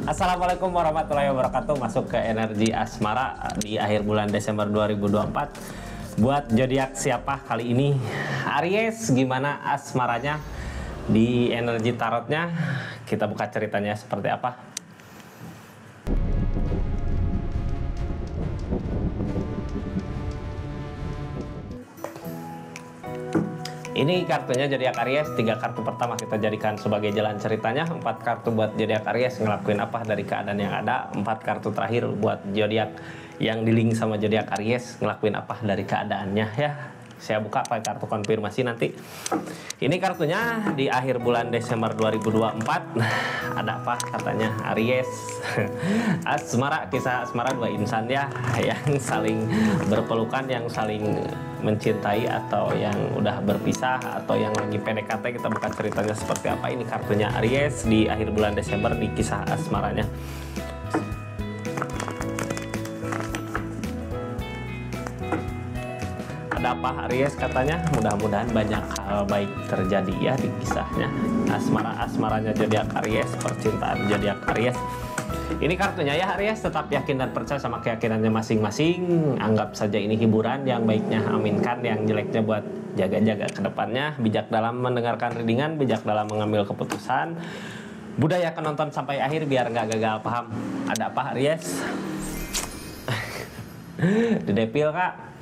Assalamualaikum warahmatullahi wabarakatuh. Masuk ke energi asmara di akhir bulan Desember 2024. Buat zodiak siapa kali ini? Aries, gimana asmaranya? Di energi tarotnya kita buka ceritanya seperti apa. Ini kartunya zodiak Aries, 3 kartu pertama kita jadikan sebagai jalan ceritanya, 4 kartu buat zodiak Aries ngelakuin apa dari keadaan yang ada, 4 kartu terakhir buat zodiak yang di link sama zodiak Aries ngelakuin apa dari keadaannya ya. Saya buka pakai kartu konfirmasi nanti. Ini kartunya di akhir bulan Desember 2024. Ada apa katanya Aries? Asmara, kisah asmara dua insan ya, yang saling berpelukan, yang saling mencintai, atau yang udah berpisah, atau yang lagi PDKT. Kita buka ceritanya seperti apa. Ini kartunya Aries di akhir bulan Desember di kisah asmaranya. Ada apa Aries katanya? Mudah-mudahan banyak hal baik terjadi ya di kisahnya. Asmaranya zodiak Aries, percintaan zodiak Aries. Ini kartunya ya Aries, tetap yakin dan percaya sama keyakinannya masing-masing. Anggap saja ini hiburan, yang baiknya aminkan, yang jeleknya buat jaga-jaga ke depannya. Bijak dalam mendengarkan readingan, bijak dalam mengambil keputusan. Budaya penonton sampai akhir biar nggak gagal paham. Ada apa Aries? The Devil kak.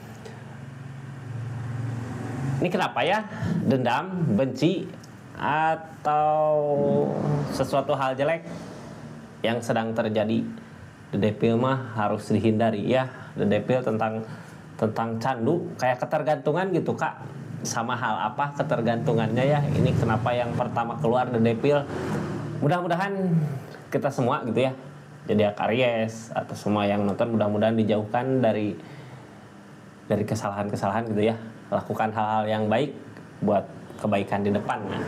Ini kenapa ya? Dendam, benci, atau sesuatu hal jelek yang sedang terjadi. The Devil mah harus dihindari ya. The Devil tentang candu, kayak ketergantungan gitu kak. Sama hal apa ketergantungannya ya? Ini kenapa yang pertama keluar The Devil. Mudah-mudahan kita semua gitu ya, jadi Aries atau semua yang nonton, mudah-mudahan dijauhkan dari kesalahan-kesalahan gitu ya. Lakukan hal-hal yang baik buat kebaikan di depan. Nah,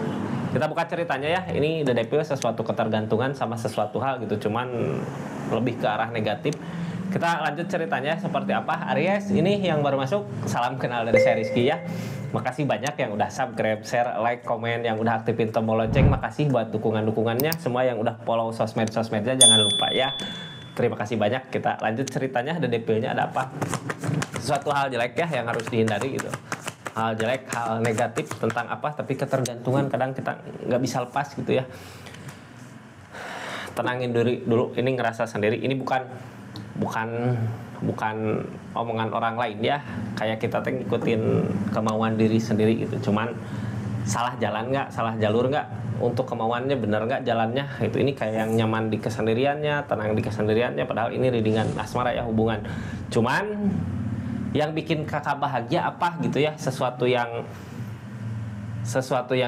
kita buka ceritanya ya. Ini The Devil, sesuatu ketergantungan sama sesuatu hal gitu, cuman lebih ke arah negatif. Kita lanjut ceritanya seperti apa. Aries, ini yang baru masuk, salam kenal dari saya Rizky ya. Makasih banyak yang udah subscribe, share, like, komen, yang udah aktifin tombol lonceng. Makasih buat dukungan-dukungannya. Semua yang udah follow sosmed-sosmednya jangan lupa ya. Terima kasih banyak. Kita lanjut ceritanya. The Devil-nya ada apa? Sesuatu hal jelek ya yang harus dihindari gitu. Hal jelek, hal negatif tentang apa, tapi ketergantungan kadang kita nggak bisa lepas gitu ya. Tenangin diri dulu, ini ngerasa sendiri. Ini bukan omongan orang lain ya. Kayak kita ngikutin kemauan diri sendiri gitu. Cuman salah jalan nggak, salah jalur nggak, untuk kemauannya bener nggak jalannya. Itu ini kayak yang nyaman di kesendiriannya, tenang di kesendiriannya. Padahal ini readingan asmara ya, hubungan. Cuman yang bikin kakak bahagia apa gitu ya, sesuatu yang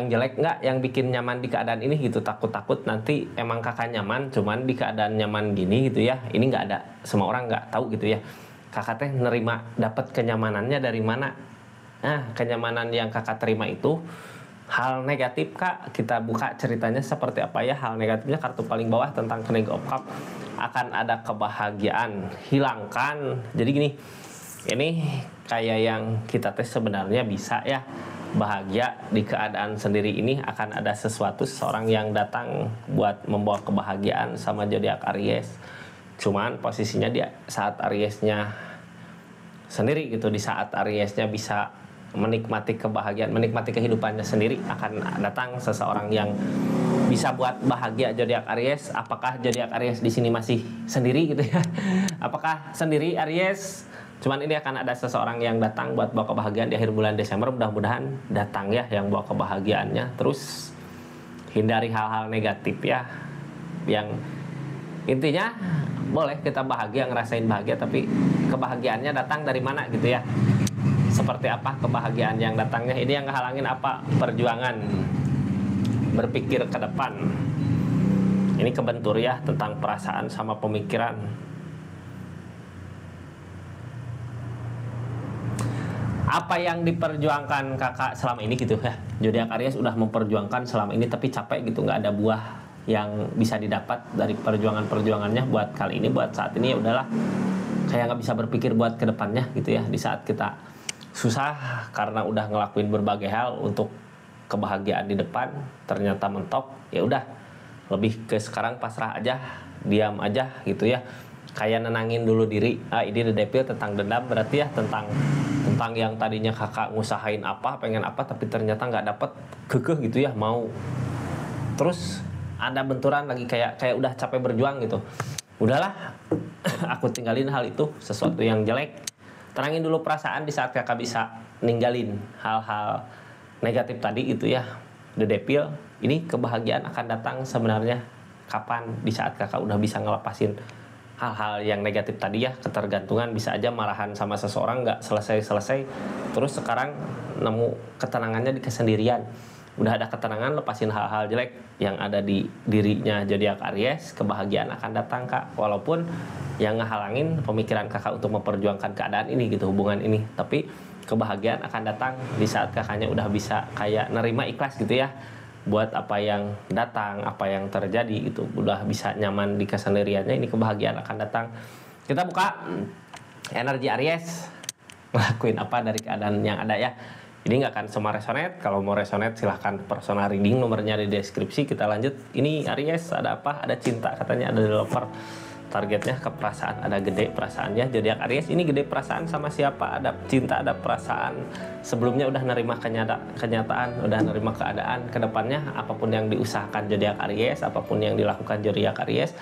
jelek nggak, yang bikin nyaman di keadaan ini gitu. Takut nanti emang kakak nyaman, cuman di keadaan nyaman gini gitu ya. Ini nggak ada, semua orang nggak tahu gitu ya. Kakak teh nerima, dapat kenyamanannya dari mana? Nah, kenyamanan yang kakak terima itu hal negatif kak. Kita buka ceritanya seperti apa ya. Hal negatifnya kartu paling bawah tentang King of Cup. Akan ada kebahagiaan, hilangkan. Jadi gini, ini kayak yang kita tes sebenarnya bisa ya bahagia di keadaan sendiri. Ini akan ada seseorang yang datang buat membawa kebahagiaan sama zodiak Aries. Cuman posisinya di saat Ariesnya sendiri gitu, di saat Ariesnya bisa menikmati kebahagiaan, menikmati kehidupannya sendiri, akan datang seseorang yang bisa buat bahagia zodiak Aries. Apakah zodiak Aries di sini masih sendiri gitu ya? Apakah sendiri Aries? Cuman ini akan ada seseorang yang datang buat bawa kebahagiaan di akhir bulan Desember. Mudah-mudahan datang ya yang bawa kebahagiaannya. Terus hindari hal-hal negatif ya. Yang intinya boleh kita bahagia, ngerasain bahagia, tapi kebahagiaannya datang dari mana gitu ya. Seperti apa kebahagiaan yang datangnya? Ini yang ngehalangin apa? Perjuangan, berpikir ke depan. Ini kebentur ya tentang perasaan sama pemikiran. Apa yang diperjuangkan kakak selama ini gitu ya. Zodiak Aries udah memperjuangkan selama ini, tapi capek gitu, nggak ada buah yang bisa didapat dari perjuangannya. Buat kali ini, buat saat ini ya udahlah, kayak nggak bisa berpikir buat kedepannya gitu ya. Di saat kita susah karena udah ngelakuin berbagai hal untuk kebahagiaan di depan ternyata mentok, ya udah lebih ke sekarang pasrah aja, diam aja gitu ya, kayak nenangin dulu diri. Ini The Devil tentang dendam berarti ya, tentang yang tadinya kakak ngusahain apa, pengen apa, tapi ternyata nggak dapet, kekeh gitu ya, mau terus ada benturan lagi, kayak udah capek berjuang gitu, udahlah aku tinggalin hal itu, sesuatu yang jelek. Tenangin dulu perasaan di saat kakak bisa ninggalin hal-hal negatif tadi itu ya. The Devil, ini kebahagiaan akan datang sebenarnya kapan? Di saat kakak udah bisa ngelepasin hal-hal yang negatif tadi ya, ketergantungan. Bisa aja marahan sama seseorang nggak selesai-selesai, terus sekarang nemu ketenangannya di kesendirian. Udah ada ketenangan, lepasin hal-hal jelek yang ada di dirinya zodiak Aries, kebahagiaan akan datang kak. Walaupun yang ngehalangin pemikiran kakak untuk memperjuangkan keadaan ini gitu, hubungan ini, tapi kebahagiaan akan datang di saat kakaknya udah bisa kayak nerima, ikhlas gitu ya, buat apa yang datang, apa yang terjadi gitu, udah bisa nyaman di kesendiriannya. Ini kebahagiaan akan datang. Kita buka energi Aries, ngelakuin apa dari keadaan yang ada ya. Ini nggak akan semua resonate. Kalau mau resonate silahkan personal reading, nomornya di deskripsi. Kita lanjut. Ini Aries, ada apa? Ada cinta katanya, ada lover. Targetnya ke perasaan, ada gede perasaannya. Zodiak Aries ini gede perasaan sama siapa? Ada cinta, ada perasaan. Sebelumnya udah nerima kenyataan, udah nerima keadaan. Kedepannya apapun yang diusahakan zodiak Aries, apapun yang dilakukan zodiak Aries,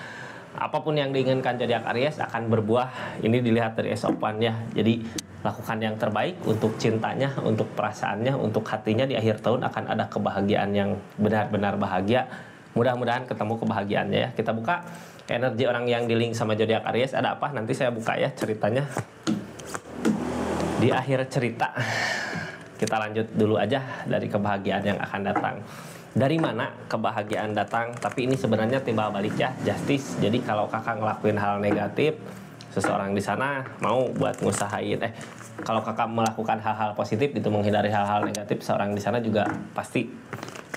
apapun yang diinginkan zodiak Aries akan berbuah. Ini dilihat dari Ace of Wands ya. Jadi lakukan yang terbaik untuk cintanya, untuk perasaannya, untuk hatinya. Di akhir tahun akan ada kebahagiaan yang benar-benar bahagia. Mudah-mudahan ketemu kebahagiaannya ya. Kita buka energi orang yang di link sama zodiak Aries, ada apa? Nanti saya buka ya ceritanya di akhir cerita. Kita lanjut dulu aja dari kebahagiaan yang akan datang. Dari mana kebahagiaan datang? Tapi ini sebenarnya timbal balik ya, justice. Jadi kalau kakak ngelakuin hal negatif, seseorang di sana mau buat ngusahain. Kalau kakak melakukan hal-hal positif gitu, menghindari hal-hal negatif, seorang di sana juga pasti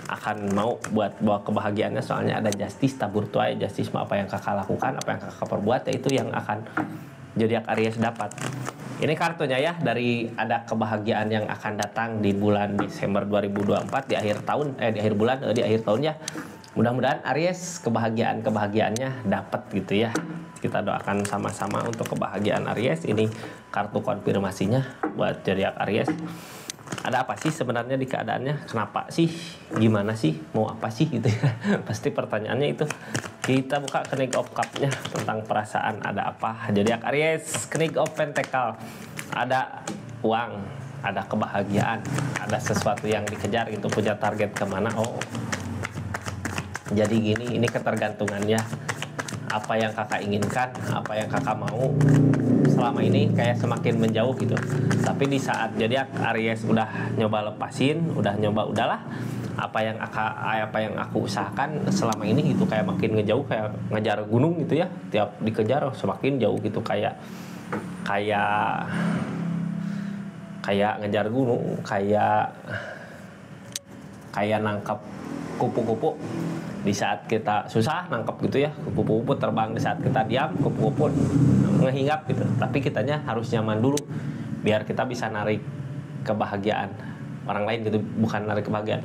akan mau buat bawa kebahagiaannya. Soalnya ada justice, tabur tuai, justice apa yang kakak lakukan, apa yang kakak perbuat, ya itu yang akan zodiak Aries dapat. Ini kartunya ya, dari ada kebahagiaan yang akan datang di bulan Desember 2024, di akhir tahun, di akhir tahun ya. Mudah-mudahan Aries kebahagiaannya dapat gitu ya. Kita doakan sama-sama untuk kebahagiaan Aries. Ini kartu konfirmasinya buat zodiak Aries. Ada apa sih sebenarnya di keadaannya? Kenapa sih? Gimana sih? Mau apa sih gitu ya? Pasti pertanyaannya itu. Kita buka Knight of Cup-nya tentang perasaan. Ada apa? Zodiak Aries, Knight of Pentacle. Ada uang, ada kebahagiaan, ada sesuatu yang dikejar gitu, punya target kemana. Oh, jadi gini, ini ketergantungannya. Apa yang kakak inginkan, apa yang kakak mau selama ini kayak semakin menjauh gitu. Tapi di saat zodiak Aries udah nyoba lepasin, udah nyoba udahlah, apa yang aku usahakan selama ini gitu, kayak makin ngejauh, kayak ngejar gunung gitu ya. Tiap dikejar semakin jauh gitu, kayak ngejar gunung, kayak nangkap kupu-kupu. Di saat kita susah nangkep gitu ya, kupu-kupu terbang. Di saat kita diam, kupu-kupu ngehinggap gitu. Tapi kitanya harus nyaman dulu biar kita bisa narik kebahagiaan orang lain gitu, bukan narik kebahagiaan.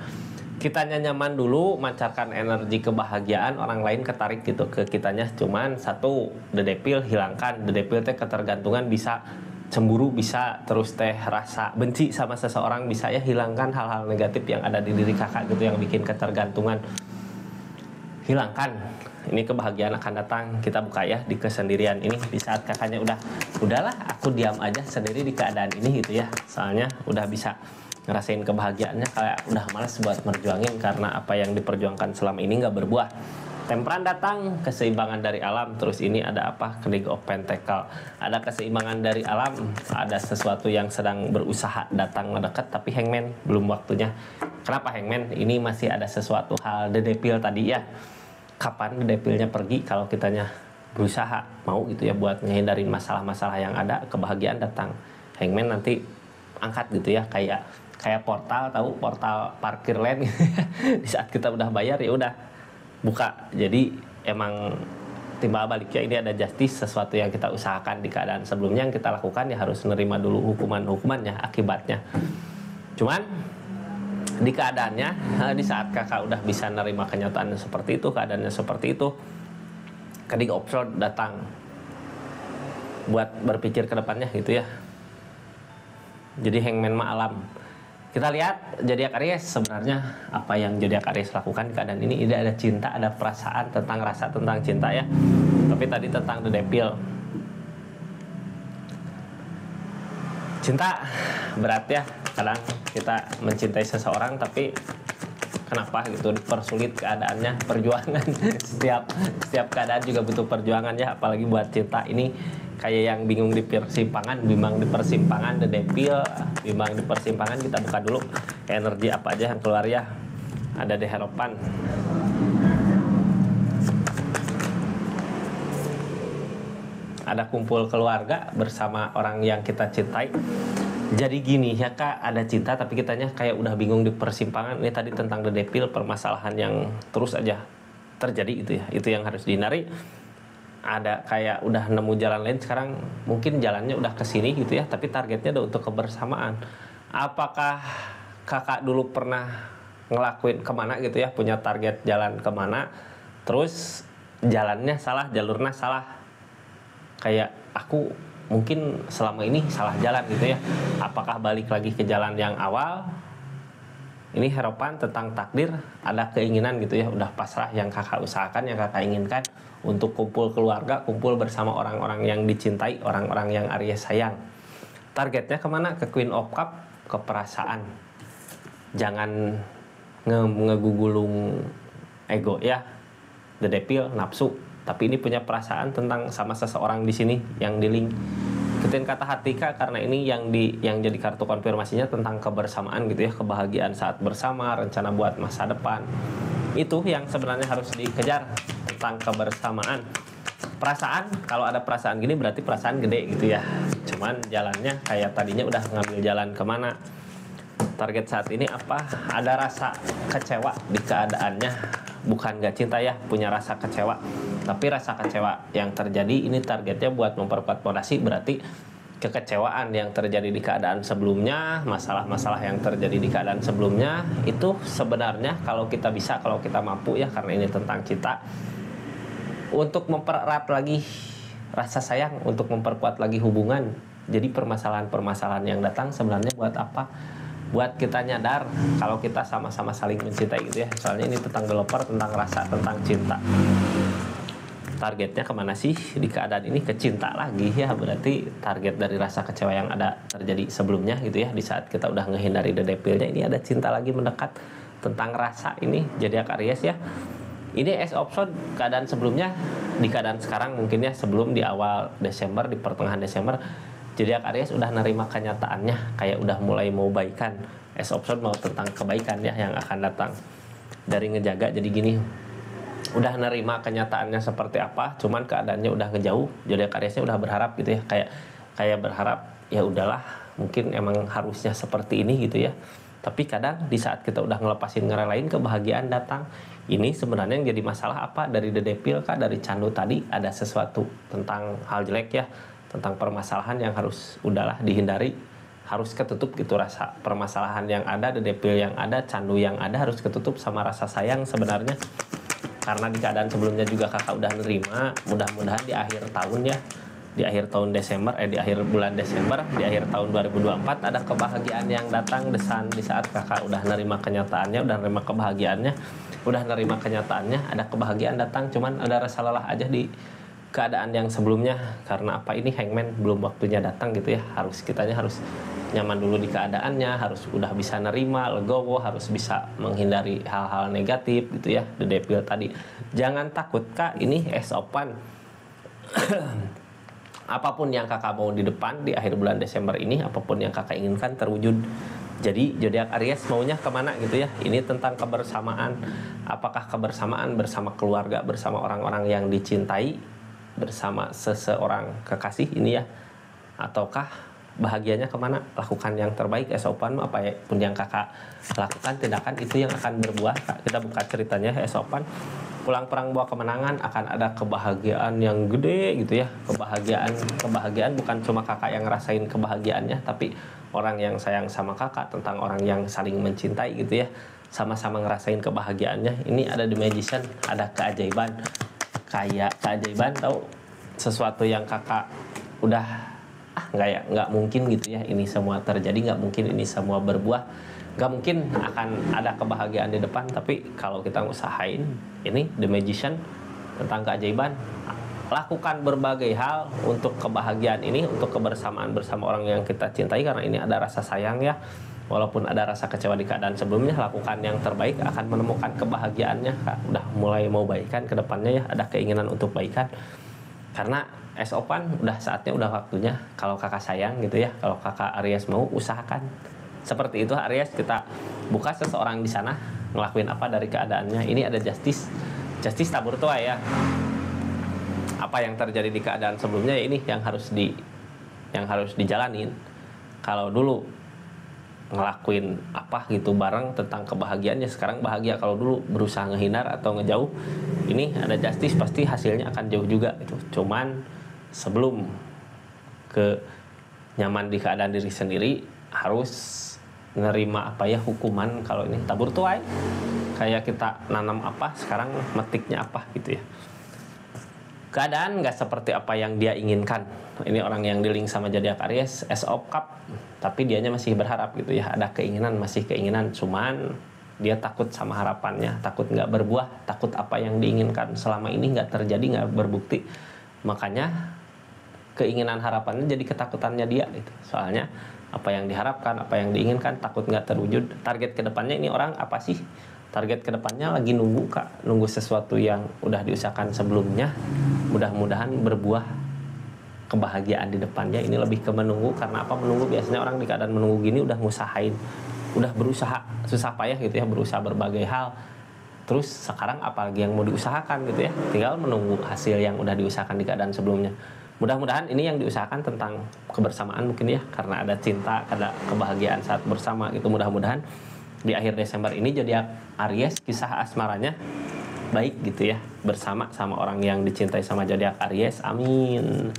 Kitanya nyaman dulu, mancarkan energi kebahagiaan, orang lain ketarik gitu ke kitanya. Cuman satu, The Devil hilangkan. The Devil teh ketergantungan, bisa cemburu, bisa terus teh rasa benci sama seseorang, bisa ya. Hilangkan hal-hal negatif yang ada di diri kakak gitu, yang bikin ketergantungan. Hilangkan. Ini kebahagiaan akan datang. Kita buka ya di kesendirian ini. Di saat kakaknya udahlah aku diam aja sendiri di keadaan ini gitu ya. Soalnya udah bisa ngerasain kebahagiaannya, kayak udah malas buat merjuangin karena apa yang diperjuangkan selama ini nggak berbuah. Temperan datang, keseimbangan dari alam. Terus ini ada apa? Knight of Pentacle. Ada keseimbangan dari alam, ada sesuatu yang sedang berusaha datang mendekat, tapi Hangman belum waktunya. Kenapa Hangman? Ini masih ada sesuatu hal The Devil tadi ya. Kapan The Devilnya pergi kalau kitanya berusaha mau gitu ya buat ngehindarin masalah-masalah yang ada, kebahagiaan datang. Hangman nanti angkat gitu ya, kayak portal, tahu portal parkir land gitu ya. Di saat kita udah bayar ya udah buka. Jadi emang timbal baliknya ini ada justice, sesuatu yang kita usahakan di keadaan sebelumnya yang kita lakukan ya harus menerima dulu hukumannya, akibatnya. Cuman di keadaannya, di saat kakak udah bisa nerima kenyataan seperti itu, keadaannya seperti itu, ketika Opsol datang buat berpikir ke depannya gitu ya. Jadi hangman mah alam. Kita lihat zodiak Aries, sebenarnya apa yang zodiak Aries lakukan di keadaan ini. Ini ada cinta, ada perasaan, tentang rasa, tentang cinta ya. Tapi tadi tentang The Devil. Cinta berat ya, kadang kita mencintai seseorang tapi kenapa gitu dipersulit keadaannya, perjuangan. setiap keadaan juga butuh perjuangan ya, apalagi buat cinta ini kayak yang bingung di persimpangan, bimbang di persimpangan, The Devil, bimbang di persimpangan. Kita buka dulu energi apa aja yang keluar ya. Ada di harapan. Ada kumpul keluarga bersama orang yang kita cintai. Jadi gini ya kak, ada cinta tapi kitanya kayak udah bingung di persimpangan. Ini tadi tentang The Devil, permasalahan yang terus aja terjadi itu ya. Itu yang harus dihindari. Ada kayak udah nemu jalan lain, sekarang mungkin jalannya udah ke sini gitu ya, tapi targetnya udah untuk kebersamaan. Apakah kakak dulu pernah ngelakuin kemana gitu ya, punya target jalan kemana, terus jalannya salah, jalurnya salah, kayak aku mungkin selama ini salah jalan gitu ya. Apakah balik lagi ke jalan yang awal? Ini harapan tentang takdir, ada keinginan gitu ya, udah pasrah yang kakak usahakan, yang kakak inginkan untuk kumpul keluarga, kumpul bersama orang-orang yang dicintai, orang-orang yang Aries sayang. Targetnya kemana? Ke Queen of Cup, ke perasaan. Jangan ngegugulung ego ya, The Devil, nafsu. Tapi ini punya perasaan tentang sama seseorang di sini yang di link. Ikutin kata hati kak, karena ini yang jadi kartu konfirmasinya tentang kebersamaan gitu ya, kebahagiaan saat bersama, rencana buat masa depan. Itu yang sebenarnya harus dikejar, tentang kebersamaan. Perasaan, kalau ada perasaan gini berarti perasaan gede gitu ya. Cuman jalannya kayak tadinya udah ngambil jalan kemana. Target saat ini apa? Ada rasa kecewa di keadaannya. Bukan gak cinta ya, punya rasa kecewa. Tapi rasa kecewa yang terjadi ini targetnya buat memperkuat fondasi, berarti kekecewaan yang terjadi di keadaan sebelumnya, masalah-masalah yang terjadi di keadaan sebelumnya, itu sebenarnya kalau kita bisa, kalau kita mampu ya, karena ini tentang cinta, untuk mempererat lagi rasa sayang, untuk memperkuat lagi hubungan. Jadi permasalahan-permasalahan yang datang sebenarnya buat apa? Buat kita nyadar kalau kita sama-sama saling mencintai gitu ya. Soalnya ini tentang developer, tentang rasa, tentang cinta. Targetnya kemana sih di keadaan ini? Ke cinta lagi ya. Berarti target dari rasa kecewa yang ada terjadi sebelumnya gitu ya. Di saat kita udah ngehindari The Devil-nya, ini ada cinta lagi mendekat. Tentang rasa ini zodiak Aries ya. Ini Ace of Swords, keadaan sebelumnya, di keadaan sekarang mungkin ya, sebelum di awal Desember, di pertengahan Desember, zodiak Aries udah nerima kenyataannya, kayak udah mulai mau baikan. Ace of Swords mau tentang kebaikan ya yang akan datang dari ngejaga. Jadi gini, udah nerima kenyataannya seperti apa, cuman keadaannya udah ngejauh. Zodiak Ariesnya udah berharap gitu ya, kayak berharap ya udahlah, mungkin emang harusnya seperti ini gitu ya. Tapi kadang di saat kita udah ngelepasin, ngerelain, kebahagiaan datang. Ini sebenarnya yang jadi masalah apa? Dari The Devil kah, dari candu tadi ada sesuatu tentang hal jelek ya, tentang permasalahan yang harus udahlah dihindari, harus ketutup gitu rasa permasalahan yang ada, The Devil yang ada, candu yang ada harus ketutup sama rasa sayang sebenarnya. Karena di keadaan sebelumnya juga kakak udah nerima, mudah-mudahan di akhir tahun ya, di akhir tahun Desember, di akhir bulan Desember, di akhir tahun 2024 ada kebahagiaan yang datang desan di saat kakak udah nerima kenyataannya, udah nerima kebahagiaannya, udah nerima kenyataannya, ada kebahagiaan datang, cuman ada rasa lelah aja di keadaan yang sebelumnya. Karena apa? Ini hangman, belum waktunya datang gitu ya. Kitanya harus nyaman dulu di keadaannya, harus udah bisa nerima, legowo, harus bisa menghindari hal-hal negatif gitu ya. The Devil tadi, jangan takut kak, ini Ace of Wands. Apapun yang kakak mau di depan di akhir bulan Desember ini, apapun yang kakak inginkan terwujud. Jadi zodiak Aries maunya kemana gitu ya. Ini tentang kebersamaan. Apakah kebersamaan bersama keluarga, bersama orang-orang yang dicintai, bersama seseorang kekasih ini ya, ataukah bahagianya kemana? Lakukan yang terbaik. Esopan apa ya pun yang kakak lakukan, tindakan itu yang akan berbuah. Kita buka ceritanya Esopan. Pulang perang bawa kemenangan, akan ada kebahagiaan yang gede gitu ya. Kebahagiaan bukan cuma kakak yang ngerasain kebahagiaannya, tapi orang yang sayang sama kakak, tentang orang yang saling mencintai gitu ya, sama-sama ngerasain kebahagiaannya. Ini ada The Magician, ada keajaiban. Kayak keajaiban, tahu sesuatu yang kakak udah nggak mungkin gitu ya ini semua terjadi, nggak mungkin ini semua berbuah, nggak mungkin akan ada kebahagiaan di depan. Tapi kalau kita usahain, ini The Magician tentang keajaiban. Lakukan berbagai hal untuk kebahagiaan ini, untuk kebersamaan bersama orang yang kita cintai, karena ini ada rasa sayang ya. Walaupun ada rasa kecewa di keadaan sebelumnya, lakukan yang terbaik, akan menemukan kebahagiaannya. Udah mulai mau baikan ke depannya ya, ada keinginan untuk baikan. Karena es opan udah saatnya, udah waktunya. Kalau kakak sayang gitu ya, kalau kakak Aries mau, usahakan. Seperti itu Aries, kita buka seseorang di sana, ngelakuin apa dari keadaannya. Ini ada Justice tabur tua ya. Apa yang terjadi di keadaan sebelumnya ya, ini yang harus dijalanin. Kalau dulu ngelakuin apa gitu bareng tentang kebahagiaannya, sekarang bahagia. Kalau dulu berusaha ngehindar atau ngejauh, ini ada Justice, pasti hasilnya akan jauh juga gitu. Cuman sebelum ke nyaman di keadaan diri sendiri, harus nerima apa ya, hukuman. Kalau ini tabur tuai, kayak kita nanam apa, sekarang metiknya apa gitu ya. Keadaan nggak seperti apa yang dia inginkan. Ini orang yang di link sama zodiak Aries, Ace of Cup, tapi dianya masih berharap gitu ya. Ada keinginan, masih keinginan, cuman dia takut sama harapannya, takut nggak berbuah, takut apa yang diinginkan selama ini nggak terjadi, nggak berbukti. Makanya keinginan harapannya jadi ketakutannya dia gitu. Soalnya apa yang diharapkan, apa yang diinginkan, takut nggak terwujud. Target kedepannya ini orang apa sih? Target kedepannya lagi nunggu sesuatu yang udah diusahakan sebelumnya, mudah-mudahan berbuah kebahagiaan di depannya. Ini lebih ke menunggu. Karena apa menunggu? Biasanya orang di keadaan menunggu gini udah ngusahain, udah berusaha susah payah gitu ya, berusaha berbagai hal. Terus sekarang apalagi yang mau diusahakan gitu ya, tinggal menunggu hasil yang udah diusahakan di keadaan sebelumnya. Mudah-mudahan ini yang diusahakan tentang kebersamaan mungkin ya, karena ada cinta, ada kebahagiaan saat bersama gitu. Mudah-mudahan di akhir Desember ini zodiak Aries kisah asmaranya baik gitu ya, bersama sama orang yang dicintai sama zodiak Aries. Amin.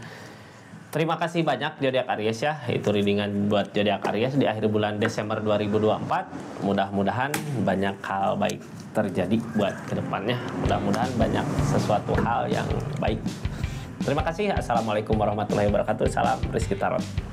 Terima kasih banyak zodiak Aries ya. Itu readingan buat zodiak Aries di akhir bulan Desember 2024. Mudah-mudahan banyak hal baik terjadi buat kedepannya. Mudah-mudahan banyak sesuatu hal yang baik. Terima kasih. Assalamualaikum warahmatullahi wabarakatuh. Salam Rizky Tarot.